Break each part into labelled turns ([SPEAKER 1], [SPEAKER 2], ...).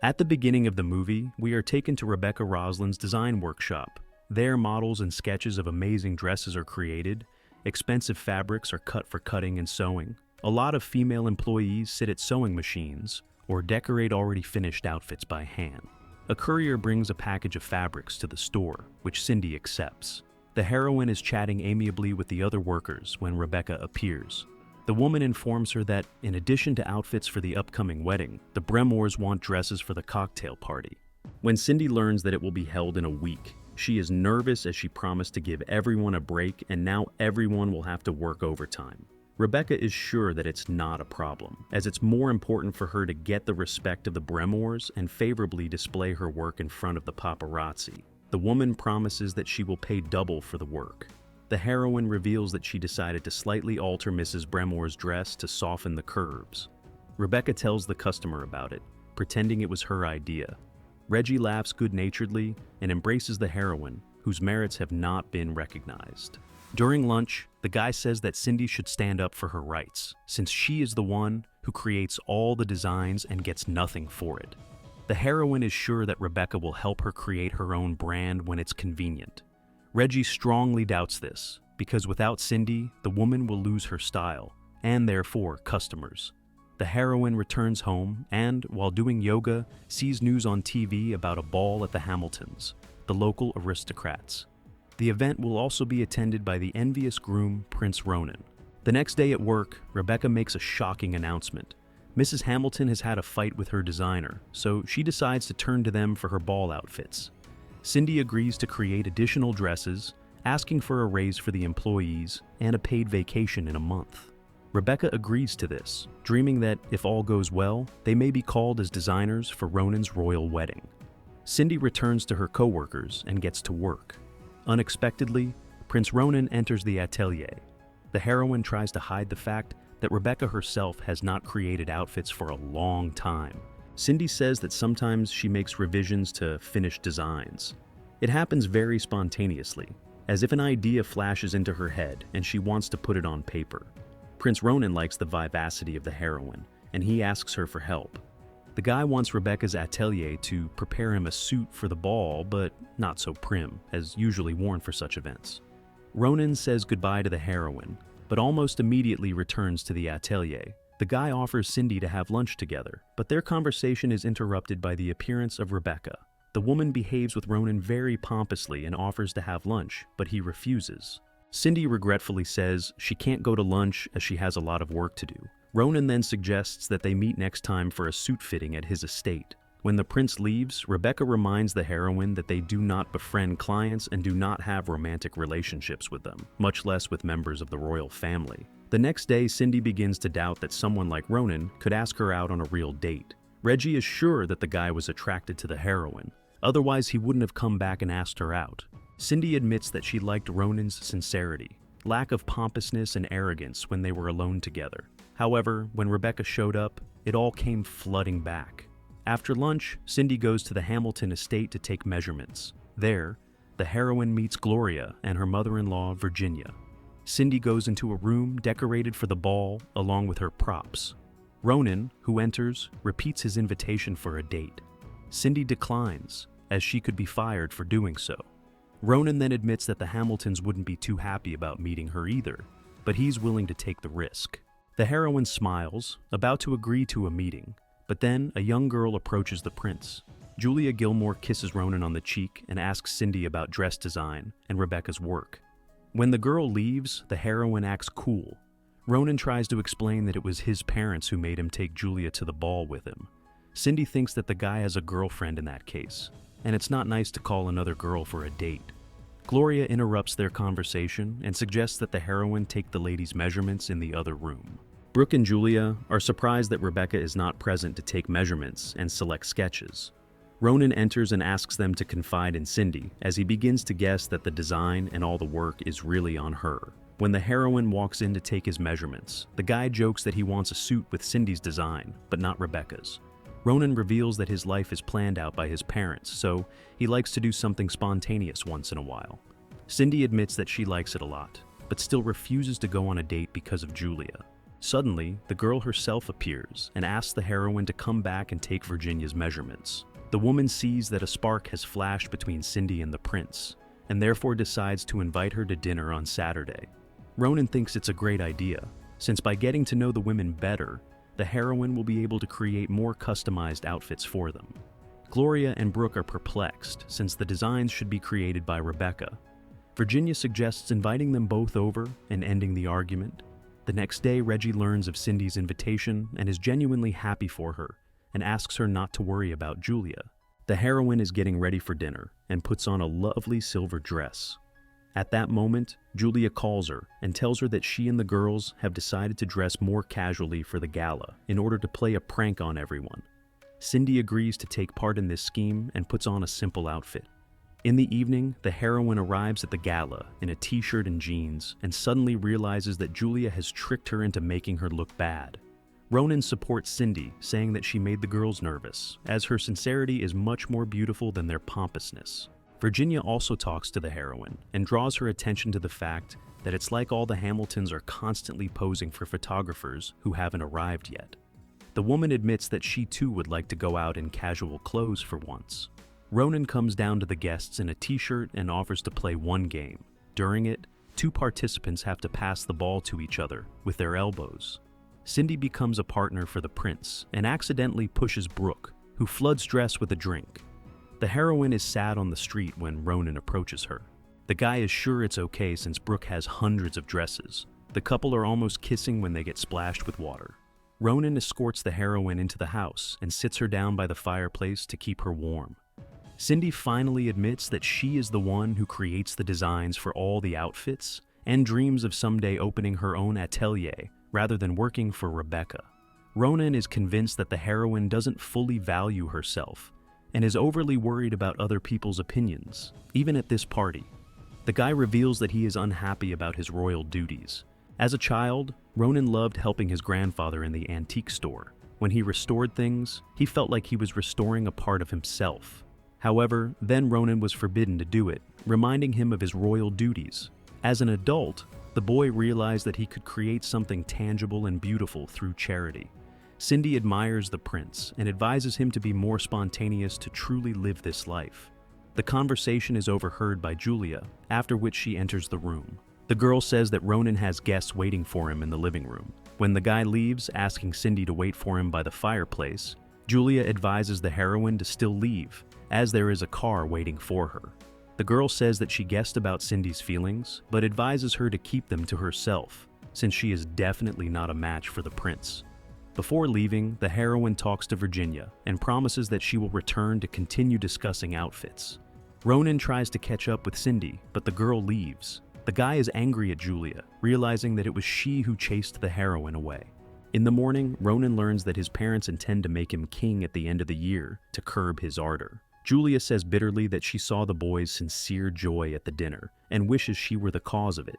[SPEAKER 1] At the beginning of the movie, we are taken to Rebecca Roslin's design workshop. There, models and sketches of amazing dresses are created, expensive fabrics are cut for cutting and sewing. A lot of female employees sit at sewing machines or decorate already finished outfits by hand. A courier brings a package of fabrics to the store, which Cindy accepts. The heroine is chatting amiably with the other workers when Rebecca appears. The woman informs her that, in addition to outfits for the upcoming wedding, the Bremors want dresses for the cocktail party. When Cindy learns that it will be held in a week, she is nervous as she promised to give everyone a break, and now everyone will have to work overtime. Rebecca is sure that it's not a problem, as it's more important for her to get the respect of the Bremors and favorably display her work in front of the paparazzi. The woman promises that she will pay double for the work. The heroine reveals that she decided to slightly alter Mrs. Bremor's dress to soften the curves. Rebecca tells the customer about it, pretending it was her idea. Reggie laughs good-naturedly and embraces the heroine, whose merits have not been recognized. During lunch, the guy says that Cindy should stand up for her rights, since she is the one who creates all the designs and gets nothing for it. The heroine is sure that Rebecca will help her create her own brand when it's convenient. Reggie strongly doubts this, because without Cindy, the woman will lose her style, and therefore customers. The heroine returns home and, while doing yoga, sees news on TV about a ball at the Hamiltons, the local aristocrats. The event will also be attended by the envious groom, Prince Ronan. The next day at work, Rebecca makes a shocking announcement. Mrs. Hamilton has had a fight with her designer, so she decides to turn to them for her ball outfits. Cindy agrees to create additional dresses, asking for a raise for the employees and a paid vacation in a month. Rebecca agrees to this, dreaming that, if all goes well, they may be called as designers for Ronan's royal wedding. Cindy returns to her co-workers and gets to work. Unexpectedly, Prince Ronan enters the atelier. The heroine tries to hide the fact that Rebecca herself has not created outfits for a long time. Cindy says that sometimes she makes revisions to finished designs. It happens very spontaneously, as if an idea flashes into her head and she wants to put it on paper. Prince Ronan likes the vivacity of the heroine, and he asks her for help. The guy wants Rebecca's atelier to prepare him a suit for the ball, but not so prim, as usually worn for such events. Ronan says goodbye to the heroine, but almost immediately returns to the atelier. The guy offers Cindy to have lunch together, but their conversation is interrupted by the appearance of Rebecca. The woman behaves with Ronan very pompously and offers to have lunch, but he refuses. Cindy regretfully says she can't go to lunch as she has a lot of work to do. Ronan then suggests that they meet next time for a suit fitting at his estate. When the prince leaves, Rebecca reminds the heroine that they do not befriend clients and do not have romantic relationships with them, much less with members of the royal family. The next day, Cindy begins to doubt that someone like Ronan could ask her out on a real date. Reggie is sure that the guy was attracted to the heroine, otherwise he wouldn't have come back and asked her out. Cindy admits that she liked Ronan's sincerity, lack of pompousness and arrogance when they were alone together. However, when Rebecca showed up, it all came flooding back. After lunch, Cindy goes to the Hamilton estate to take measurements. There, the heroine meets Gloria and her mother-in-law, Virginia. Cindy goes into a room decorated for the ball along with her props. Ronan, who enters, repeats his invitation for a date. Cindy declines, as she could be fired for doing so. Ronan then admits that the Hamiltons wouldn't be too happy about meeting her either, but he's willing to take the risk. The heroine smiles, about to agree to a meeting, but then a young girl approaches the prince. Julia Gilmore kisses Ronan on the cheek and asks Cindy about dress design and Rebecca's work. When the girl leaves, the heroine acts cool. Ronan tries to explain that it was his parents who made him take Julia to the ball with him. Cindy thinks that the guy has a girlfriend in that case, and it's not nice to call another girl for a date. Gloria interrupts their conversation and suggests that the heroine take the ladies' measurements in the other room. Brooke and Julia are surprised that Rebecca is not present to take measurements and select sketches. Ronan enters and asks them to confide in Cindy, as he begins to guess that the design and all the work is really on her. When the heroine walks in to take his measurements, the guy jokes that he wants a suit with Cindy's design, but not Rebecca's. Ronan reveals that his life is planned out by his parents, so he likes to do something spontaneous once in a while. Cindy admits that she likes it a lot, but still refuses to go on a date because of Julia. Suddenly, the girl herself appears and asks the heroine to come back and take Virginia's measurements. The woman sees that a spark has flashed between Cindy and the prince, and therefore decides to invite her to dinner on Saturday. Ronan thinks it's a great idea, since by getting to know the women better, the heroine will be able to create more customized outfits for them. Gloria and Brooke are perplexed, since the designs should be created by Rebecca. Virginia suggests inviting them both over and ending the argument. The next day, Reggie learns of Cindy's invitation and is genuinely happy for her, and asks her not to worry about Julia. The heroine is getting ready for dinner and puts on a lovely silver dress. At that moment, Julia calls her and tells her that she and the girls have decided to dress more casually for the gala in order to play a prank on everyone. Cindy agrees to take part in this scheme and puts on a simple outfit. In the evening, the heroine arrives at the gala in a t-shirt and jeans and suddenly realizes that Julia has tricked her into making her look bad. Ronan supports Cindy, saying that she made the girls nervous, as her sincerity is much more beautiful than their pompousness. Virginia also talks to the heroine and draws her attention to the fact that it's like all the Hamiltons are constantly posing for photographers who haven't arrived yet. The woman admits that she too would like to go out in casual clothes for once. Ronan comes down to the guests in a t-shirt and offers to play one game. During it, two participants have to pass the ball to each other with their elbows. Cindy becomes a partner for the prince and accidentally pushes Brooke, who floods dress with a drink. The heroine is sad on the street when Ronan approaches her. The guy is sure it's okay since Brooke has hundreds of dresses. The couple are almost kissing when they get splashed with water. Ronan escorts the heroine into the house and sits her down by the fireplace to keep her warm. Cindy finally admits that she is the one who creates the designs for all the outfits and dreams of someday opening her own atelier rather than working for Rebecca. Ronan is convinced that the heroine doesn't fully value herself and is overly worried about other people's opinions, even at this party. The guy reveals that he is unhappy about his royal duties. As a child, Ronan loved helping his grandfather in the antique store. When he restored things, he felt like he was restoring a part of himself. However, then Ronan was forbidden to do it, reminding him of his royal duties. As an adult, the boy realized that he could create something tangible and beautiful through charity. Cindy admires the prince and advises him to be more spontaneous to truly live this life. The conversation is overheard by Julia, after which she enters the room. The girl says that Ronan has guests waiting for him in the living room. When the guy leaves, asking Cindy to wait for him by the fireplace, Julia advises the heroine to still leave, as there is a car waiting for her. The girl says that she guessed about Cindy's feelings, but advises her to keep them to herself, since she is definitely not a match for the prince. Before leaving, the heroine talks to Virginia and promises that she will return to continue discussing outfits. Ronan tries to catch up with Cindy, but the girl leaves. The guy is angry at Julia, realizing that it was she who chased the heroine away. In the morning, Ronan learns that his parents intend to make him king at the end of the year to curb his ardor. Julia says bitterly that she saw the boys' sincere joy at the dinner and wishes she were the cause of it.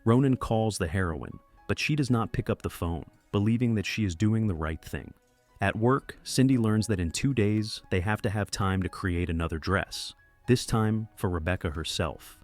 [SPEAKER 1] Ronan calls the heroine, but she does not pick up the phone, believing that she is doing the right thing. At work, Cindy learns that in 2 days, they have to have time to create another dress, this time for Rebecca herself.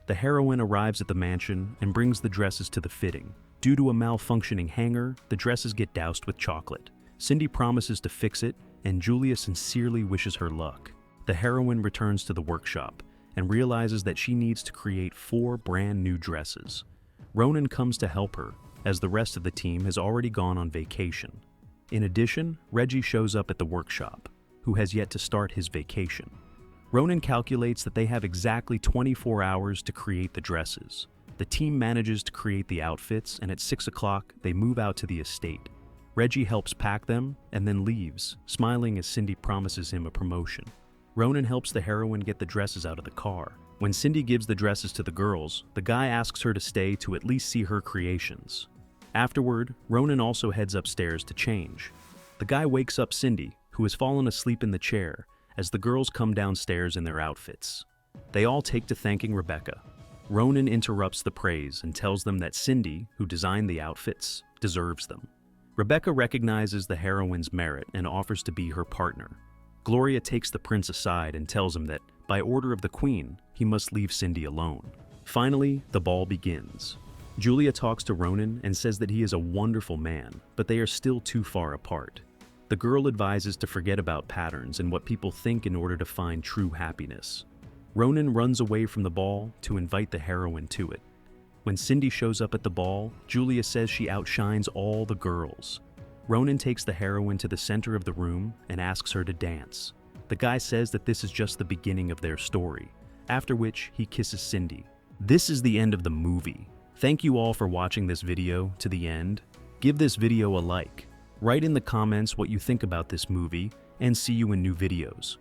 [SPEAKER 1] The heroine arrives at the mansion and brings the dresses to the fitting. Due to a malfunctioning hanger, the dresses get doused with chocolate. Cindy promises to fix it, and Julia sincerely wishes her luck. The heroine returns to the workshop and realizes that she needs to create 4 brand new dresses. Ronan comes to help her, as the rest of the team has already gone on vacation. In addition, Reggie shows up at the workshop, who has yet to start his vacation. Ronan calculates that they have exactly 24 hours to create the dresses. The team manages to create the outfits, and at 6 o'clock, they move out to the estate. Reggie helps pack them and then leaves, smiling as Cindy promises him a promotion. Ronan helps the heroine get the dresses out of the car. When Cindy gives the dresses to the girls, the guy asks her to stay to at least see her creations. Afterward, Ronan also heads upstairs to change. The guy wakes up Cindy, who has fallen asleep in the chair, as the girls come downstairs in their outfits. They all take to thanking Rebecca. Ronan interrupts the praise and tells them that Cindy, who designed the outfits, deserves them. Rebecca recognizes the heroine's merit and offers to be her partner. Gloria takes the prince aside and tells him that, by order of the queen, he must leave Cindy alone. Finally, the ball begins. Julia talks to Ronan and says that he is a wonderful man, but they are still too far apart. The girl advises to forget about patterns and what people think in order to find true happiness. Ronan runs away from the ball to invite the heroine to it. When Cindy shows up at the ball, Julia says she outshines all the girls. Ronan takes the heroine to the center of the room and asks her to dance. The guy says that this is just the beginning of their story, after which he kisses Cindy. This is the end of the movie. Thank you all for watching this video to the end. Give this video a like. Write in the comments what you think about this movie, and see you in new videos.